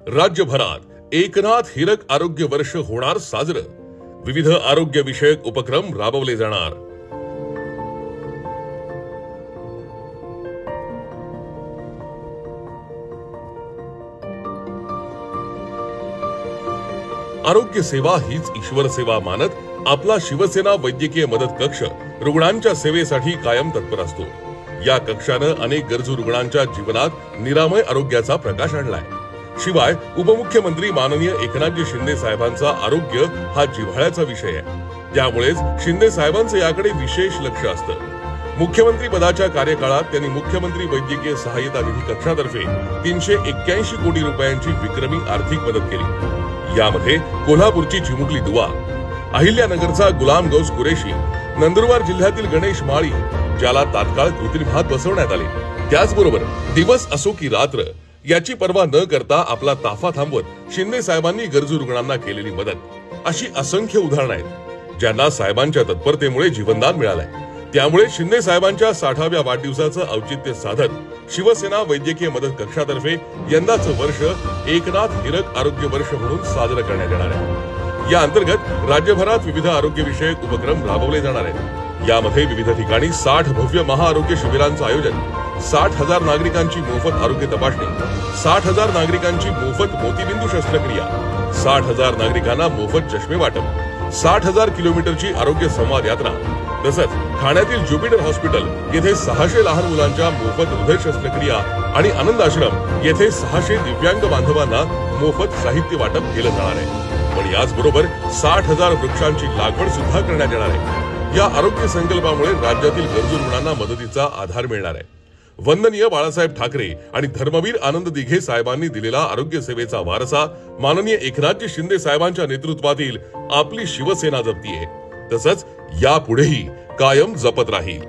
राज्यभरात एकनाथ हिरक आरोग्य वर्ष होणार साजरं। विविध आरोग्य विषयक उपक्रम राबवले जाणार। आरोग्य सेवा हीच ईश्वर सेवा मानत आपला शिवसेना वैद्यकीय मदत कक्ष रुग्णांच्या सेवेसाठी कायम तत्पर असतो। या कक्षानं अनेक गरजू रुग्णांच्या जीवनात निरामय आरोग्याचा प्रकाश आणलाय। शिवाय उपमुख्यमंत्री माननीय एकनाथजी शिंदे साहेबांचा आरोग्य हा जिव्हाळ्याचा विषय आहे, त्यामुळेच शिंदे साहेबांचे याकडे विशेष लक्ष असतं। मुख्यमंत्री पदाच्या कार्यकाळात त्यांनी मुख्यमंत्री वैद्यकीय सहाय्यता निधी कक्षातर्फे 381 कोटी रुपयांची विक्रमी आर्थिक मदत केली। यामध्ये कोल्हापूरची चिमुकली दुआ, अहिल्यानगरचा गुलाम गौस कुरेशी, नंदुरबार जिल्ह्यातील गणेश माळी ज्याला तात्काळ कृत्रिम हात बसवण्यात आले, त्याचबरोबर दिवस असो की रात्र याची पर्वा न करता आपला ताफा थांबवत शिंदे साहेबांनी गरजू रुग्णांना केलेली मदत अशी असंख्य उदाहरणं आहेत, ज्यांना साहेबांच्या तत्परतेमुळे जीवनदान मिळालंय। त्यामुळे शिंदे साहेबांच्या 60व्या वाढदिवसाचं औचित्य साधत शिवसेना वैद्यकीय मदत कक्षातर्फे यंदाचं वर्ष एकनाथ हिरक आरोग्य वर्ष म्हणून साजरं करण्यात येणार आहे। या अंतर्गत राज्यभरात विविध आरोग्य विषयक उपक्रम राबवले जाणार आहेत। यामध्ये विविध ठिकाणी 60 भव्य महाआरोग्य शिबिरांचं आयोजन, 60,000 नागरिकांची मोफत आरोग्य तपासणी, 60,000 नागरिकांची मोफत मोतीबिंदू शस्त्रक्रिया, 60,000 नागरिकांना मोफत चष्मे वाटप, 60,000 किलोमीटरची आरोग्य संवाद यात्रा, तसंच ठाण्यातील ज्युपिटर हॉस्पिटल येथे 600 लहान मुलांच्या मोफत हृदय शस्त्रक्रिया आणि आनंद आश्रम येथे 600 दिव्यांग बांधवांना मोफत साहित्य वाटप केलं जाणार आहे। पण याचबरोबर 60,000 वृक्षांची लागवड सुद्धा करण्यात येणार आहे। या आरोग्य संकल्पामुळे राज्यातील गरजू रुग्णांना मदतीचा आधार मिळणार आहे। वंदनीय बाळासाहेब ठाकरे आणि धर्मवीर आनंद दिघे साहेबांनी दिलेला आरोग्य सेवेचा वारसा माननीय एकनाथजी शिंदे साहेबांच्या नेतृत्वातील आपली शिवसेना जपतीये, तसंच यापुढेही कायम जपत राहील।